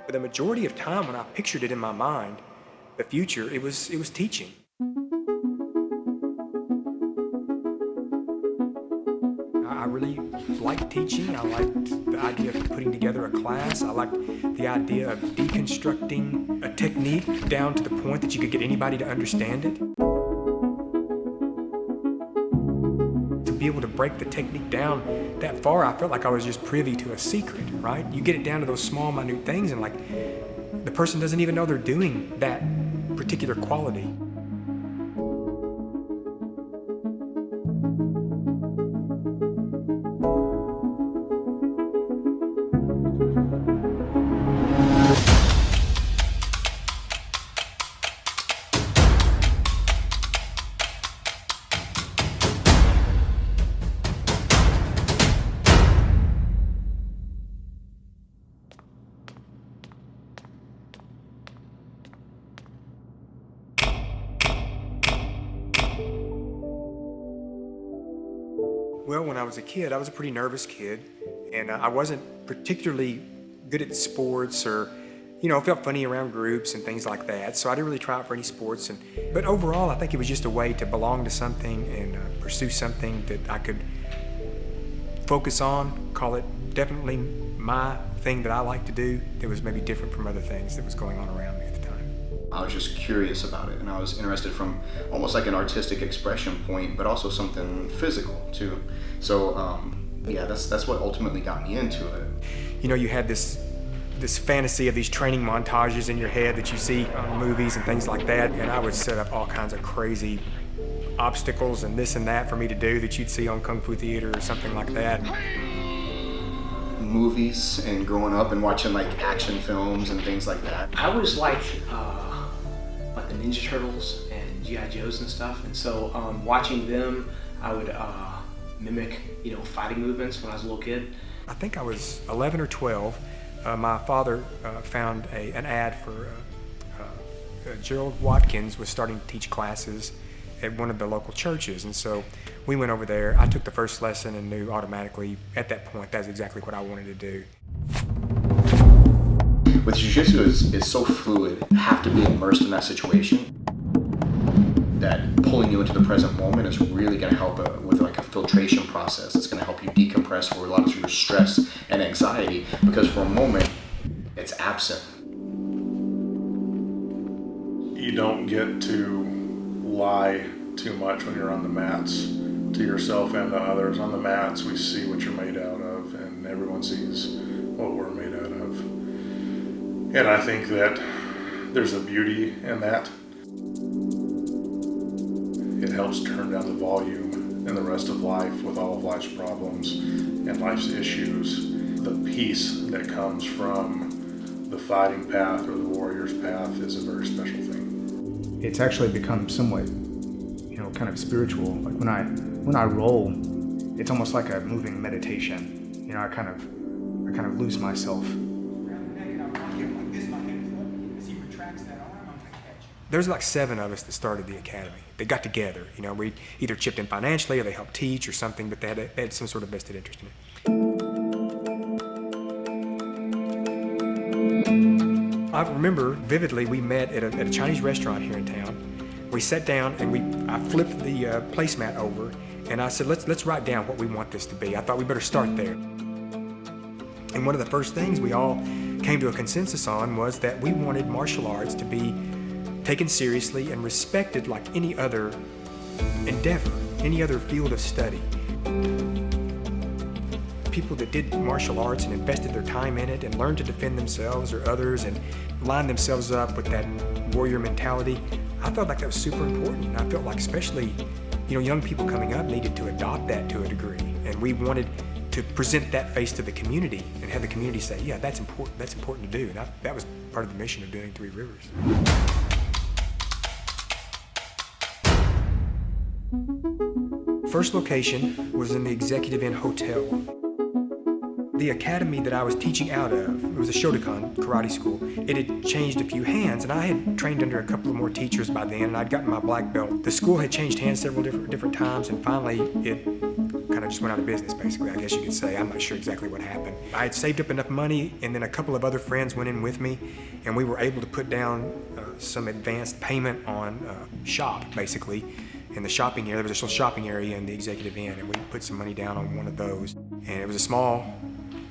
But the majority of time when I pictured it in my mind, the future, it was teaching. I really liked teaching. I liked the idea of putting together a class. I liked the idea of deconstructing a technique down to the point that you could get anybody to understand it. To be able to break the technique down that far, I felt like I was just privy to a secret, right? You get it down to those small, minute things, and like the person doesn't even know they're doing that particular quality. Well, when I was a kid, I was a pretty nervous kid, and I wasn't particularly good at sports or, felt funny around groups and things like that, so I didn't really try out for any sports. But overall, I think it was just a way to belong to something and pursue something that I could focus on, call it definitely my thing that I like to do that was maybe different from other things that was going on around me at the time. I was just curious about it, and I was interested from almost like an artistic expression point, but also something physical too. So yeah, that's what ultimately got me into it. You had this fantasy of these training montages in your head that you see on movies and things like that, and I would set up all kinds of crazy obstacles and this and that for me to do that you'd see on Kung Fu theater or something like that. Movies and growing up and watching like action films and things like that. I was like the Ninja Turtles and G.I. Joes and stuff, and so watching them, I would mimic, fighting movements when I was a little kid. I think I was 11 or 12. My father found an ad for Gerald Watkins was starting to teach classes at one of the local churches, and so we went over there. I took the first lesson and knew automatically at that point that's exactly what I wanted to do. With Jiu-Jitsu, it's so fluid. You have to be immersed in that situation. That pulling you into the present moment is really going to help with like a filtration process. It's going to help you decompress for a lot of your stress and anxiety, because for a moment, it's absent. You don't get to lie too much when you're on the mats to yourself and to others. On the mats, we see what you're made out of, and everyone sees what we're made out of. And I think that there's a beauty in that. It helps turn down the volume in the rest of life with all of life's problems and life's issues. The peace that comes from the fighting path or the warrior's path is a very special thing. It's actually become somewhat, kind of spiritual. Like when I roll, it's almost like a moving meditation. I kind of lose myself. There's like 7 of us that started the academy. They got together. We either chipped in financially or they helped teach or something, but they had some sort of vested interest in it. I remember vividly we met at a Chinese restaurant here in town. We sat down and I flipped the placemat over and I said, let's write down what we want this to be. I thought we better start there. And one of the first things we all came to a consensus on was that we wanted martial arts to be taken seriously and respected like any other endeavor, any other field of study. People that did martial arts and invested their time in it and learned to defend themselves or others and line themselves up with that warrior mentality, I felt like that was super important. And I felt like especially, young people coming up needed to adopt that to a degree. And we wanted to present that face to the community and have the community say, yeah, that's important to do. And that was part of the mission of doing Three Rivers. First location was in the Executive Inn Hotel. The academy that I was teaching out of, it was a Shotokan karate school. It had changed a few hands, and I had trained under a couple of more teachers by then, and I'd gotten my black belt. The school had changed hands several different times, and finally it kind just went out of business, basically, I guess you could say. I'm not sure exactly what happened. I had saved up enough money, and then a couple of other friends went in with me, and we were able to put down some advanced payment on shop, basically. In the shopping area, there was a little shopping area in the Executive Inn, and we put some money down on one of those. And it was a small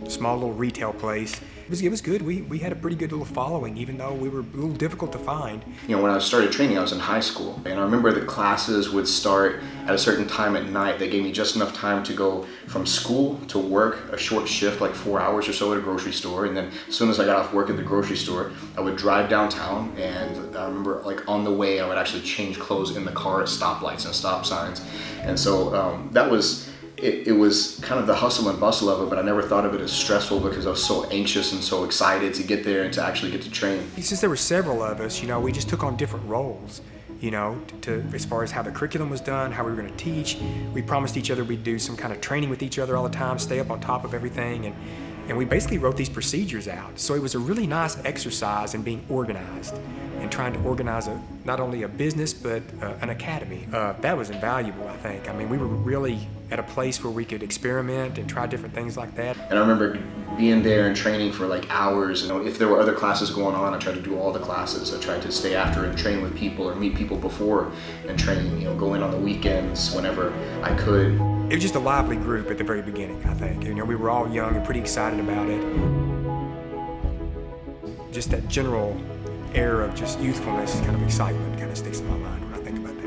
little retail place. It was good. We had a pretty good little following, even though we were a little difficult to find. You know, when I started training, I was in high school, and I remember the classes would start at a certain time at night. They gave me just enough time to go from school to work, a short shift, like 4 hours or so at a grocery store, and then as soon as I got off work at the grocery store, I would drive downtown, and I remember like on the way, I would actually change clothes in the car at stoplights and stop signs. And so that was, it was kind of the hustle and bustle of it, but I never thought of it as stressful because I was so anxious and so excited to get there and to actually get to train. Since there were several of us, you know, we just took on different roles, you know, as far as how the curriculum was done, how we were going to teach. We promised each other we'd do some kind of training with each other all the time, stay up on top of everything, and we basically wrote these procedures out. So it was a really nice exercise in being organized and trying to organize not only a business, but an academy. That was invaluable, I think. I mean, we were really at a place where we could experiment and try different things like that. And I remember being there and training for like hours. You know, if there were other classes going on, I tried to do all the classes. I tried to stay after and train with people or meet people before and train, you know, go in on the weekends whenever I could. It was just a lively group at the very beginning, I think. You know, we were all young and pretty excited about it. Just that general air of just youthfulness, kind of excitement, kind of sticks in my mind when I think about that.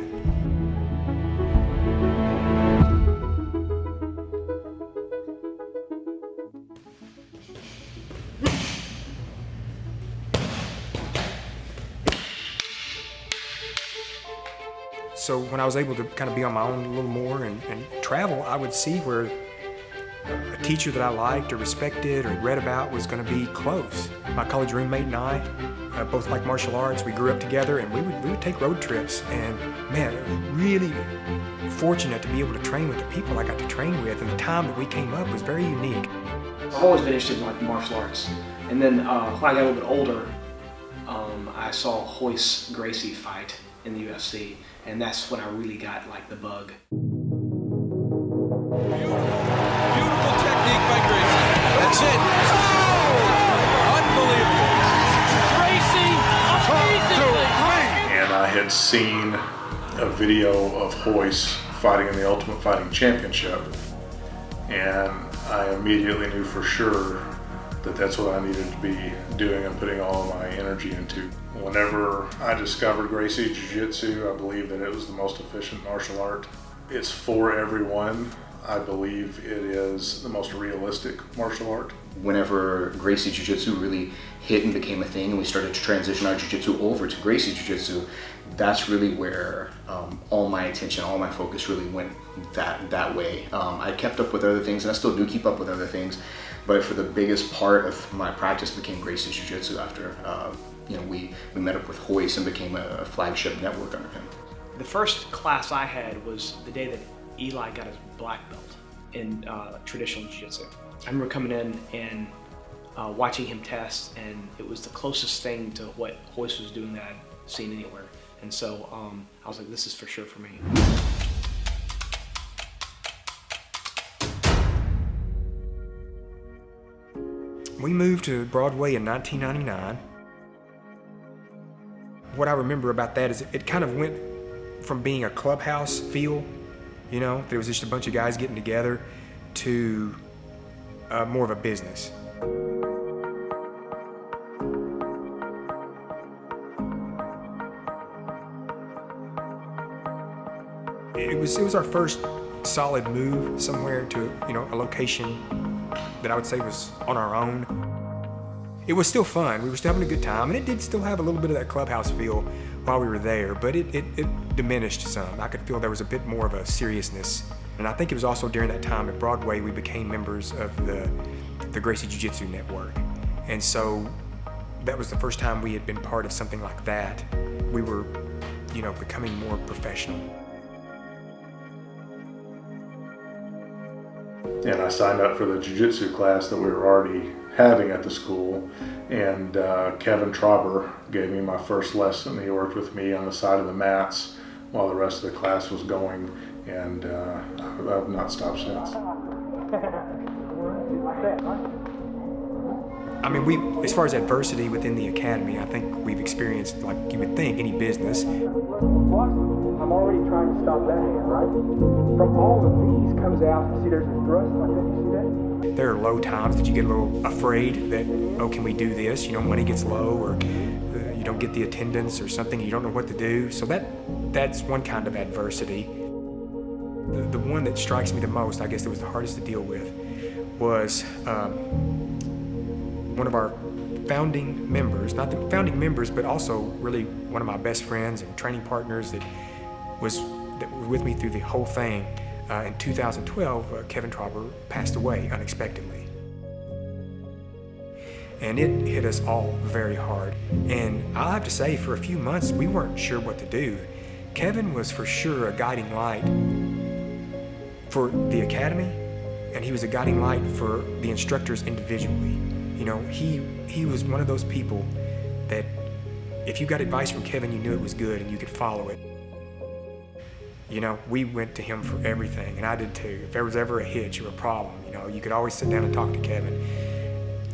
So when I was able to kind of be on my own a little more and travel, I would see where a teacher that I liked or respected or read about was going to be close. My college roommate and I both like martial arts. We grew up together, and we would take road trips. And man, really fortunate to be able to train with the people I got to train with, and the time that we came up was very unique. I've always been interested in like martial arts, and then when I got a little bit older, I saw Royce Gracie fight in the UFC, and that's when I really got like the bug. Beautiful technique by Gracie. That's it. Oh! Unbelievable. Gracie, amazingly. And I had seen a video of Royce fighting in the Ultimate Fighting Championship, and I immediately knew for sure that that's what I needed to be doing and putting all of my energy into. Whenever I discovered Gracie Jiu-Jitsu, I believe that it was the most efficient martial art. It's for everyone. I believe it is the most realistic martial art. Whenever Gracie Jiu-Jitsu really hit and became a thing, and we started to transition our Jiu-Jitsu over to Gracie Jiu-Jitsu, that's really where all my attention, all my focus really went that way. I kept up with other things, and I still do keep up with other things, but for the biggest part of my practice became Gracie Jiu-Jitsu after we met up with Royce and became a flagship network under him. The first class I had was the day that Eli got his black belt in traditional jiu-jitsu. I remember coming in and watching him test, and it was the closest thing to what Royce was doing that I'd seen anywhere. And so I was like, this is for sure for me. We moved to Broadway in 1999. What I remember about that is it kind of went from being a clubhouse feel, you know, there was just a bunch of guys getting together, to more of a business. It was our first solid move somewhere to, you know, a location that I would say was on our own. It was still fun. We were still having a good time, and it did still have a little bit of that clubhouse feel while we were there, but it diminished some. I could feel there was a bit more of a seriousness. And I think it was also during that time at Broadway we became members of the Gracie Jiu-Jitsu network. And so that was the first time we had been part of something like that. We were, you know, becoming more professional. And I signed up for the jiu-jitsu class that we were already having at the school, and Kevin Trauber gave me my first lesson. He worked with me on the side of the mats while the rest of the class was going, and I've not stopped since. I mean, as far as adversity within the academy, I think we've experienced, like you would think, any business. I'm already trying to stop that hand, right? From all of these comes out, see there's a thrust like that, you see that? There are low times that you get a little afraid that, oh, can we do this? You know, money gets low, or you don't get the attendance or something, you don't know what to do. So that's one kind of adversity. The one that strikes me the most, I guess that was the hardest to deal with, was one of our founding members, not the founding members, but also really one of my best friends and training partners that was with me through the whole thing. In 2012, Kevin Trauber passed away unexpectedly. And it hit us all very hard. And I'll have to say, for a few months, we weren't sure what to do. Kevin was for sure a guiding light for the academy, and he was a guiding light for the instructors individually. You know, he was one of those people that if you got advice from Kevin, you knew it was good and you could follow it. You know, we went to him for everything, and I did too. If there was ever a hitch or a problem, you know, you could always sit down and talk to Kevin.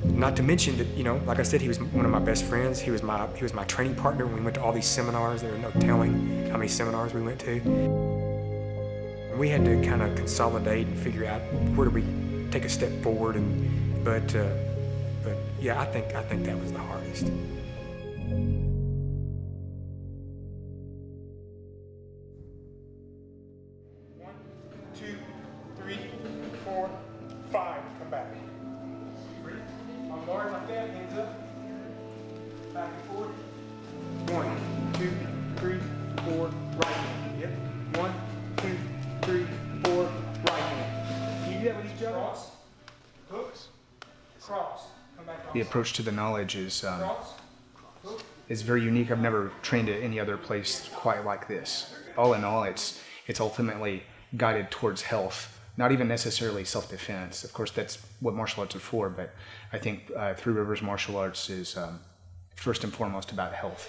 Not to mention that, you know, like I said, he was one of my best friends. He was my training partner when we went to all these seminars. There were no telling how many seminars we went to. And we had to kind of consolidate and figure out where do we take a step forward. But yeah, I think that was the hardest. 1, 2, 3, 4, 5. Come back. Breathe. On guard like that. Hands up. Back and forth. 1, 2, 3, 4. Right hand. Yep. 1, 2, 3, 4. Right hand. Can you do that with each other? Cross. Hooks. Cross. Come back. The approach to the knowledge is Cross. Hook. very unique. I've never trained at any other place quite like this. All in all, it's ultimately guided towards health, not even necessarily self-defense. Of course, that's what martial arts are for, but I think Three Rivers Martial Arts is first and foremost about health.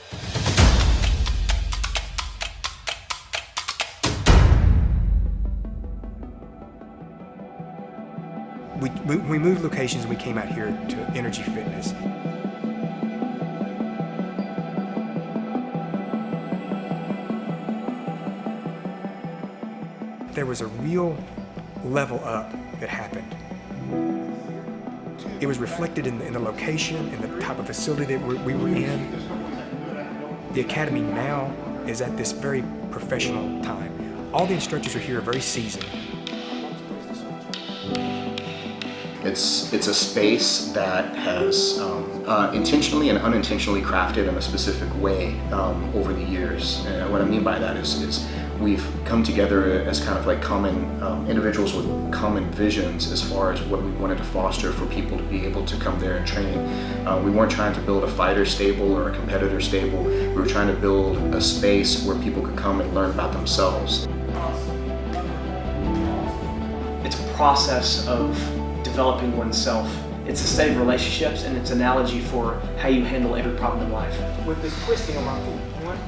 We moved locations and we came out here to Energy Fitness. There was a real level up that happened. It was reflected in the location and the type of facility that we were in. The academy now is at this very professional time. All the instructors are here are very seasoned. It's a space that has intentionally and unintentionally crafted in a specific way over the years. And what I mean by that is we've come together as kind of like common individuals with common visions as far as what we wanted to foster for people to be able to come there and train. We weren't trying to build a fighter stable or a competitor stable. We were trying to build a space where people could come and learn about themselves. It's a process of developing oneself. It's a state of relationships, and it's an analogy for how you handle every problem in life. With this twisting on my feet. One.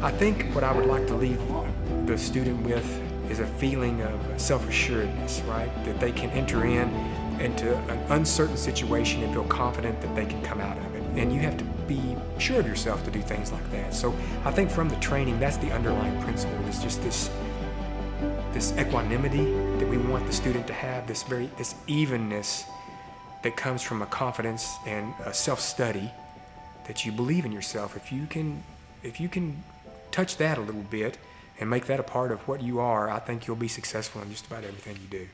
I think what I would like to leave the student with is a feeling of self-assuredness, right? That they can enter into an uncertain situation and feel confident that they can come out of it. And you have to be sure of yourself to do things like that. So I think from the training, that's the underlying principle, is just this equanimity that we want the student to have, this evenness that comes from a confidence and a self-study, that you believe in yourself. If you can touch that a little bit and make that a part of what you are, I think you'll be successful in just about everything you do.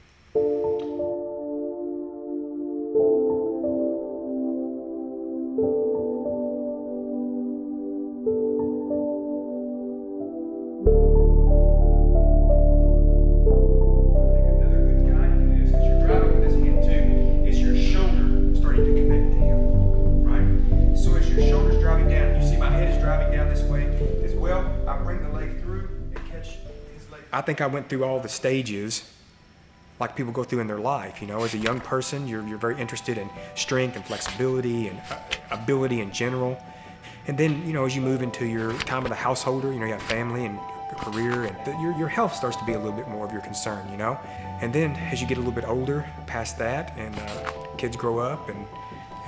I think I went through all the stages like people go through in their life. You know, as a young person, you're very interested in strength and flexibility and ability in general. And then, you know, as you move into your time of the householder, you know, you have family and a career, and your health starts to be a little bit more of your concern, you know? And then as you get a little bit older, past that, and kids grow up, and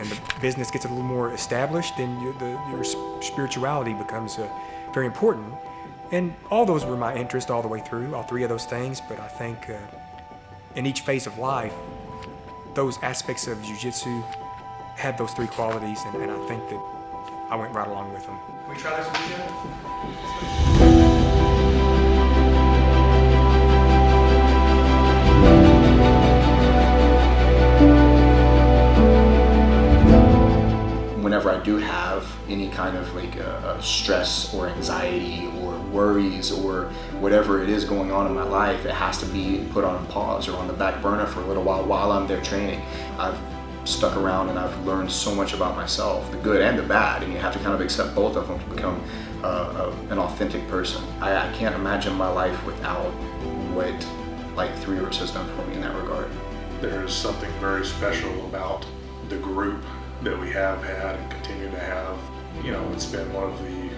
the business gets a little more established, then your spirituality becomes very important. And all those were my interest all the way through, all three of those things, but I think in each phase of life, those aspects of jiu-jitsu had those three qualities, and I think that I went right along with them. Can we try this weekend? Whenever I do have any kind of like a stress or anxiety or worries or whatever it is going on in my life, it has to be put on pause or on the back burner for a little while I'm there training. I've stuck around and I've learned so much about myself, the good and the bad, and you have to kind of accept both of them to become an authentic person. I can't imagine my life without what like 3 Rivers has done for me in that regard. There's something very special about the group that we have had and continue to have. You know, it's been one of the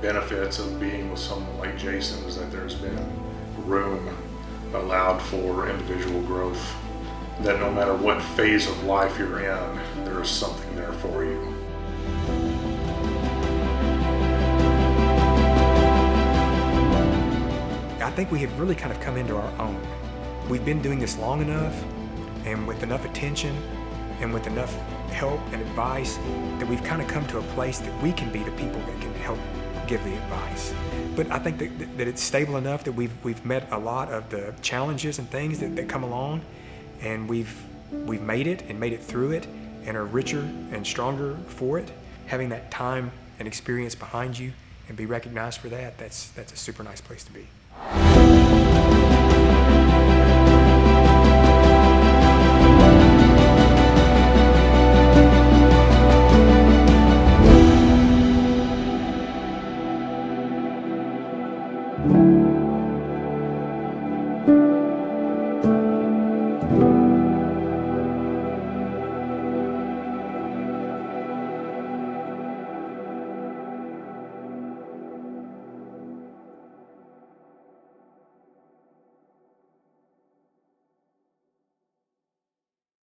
benefits of being with someone like Jason is that there's been room allowed for individual growth, that no matter what phase of life you're in, there is something there for you. I think we have really kind of come into our own. We've been doing this long enough, and with enough attention, and with enough help and advice, that we've kind of come to a place that we can be the people that can help give the advice. But I think that it's stable enough that we've met a lot of the challenges and things that come along, and we've made it and made it through it and are richer and stronger for it. Having that time and experience behind you and be recognized for that, that's a super nice place to be.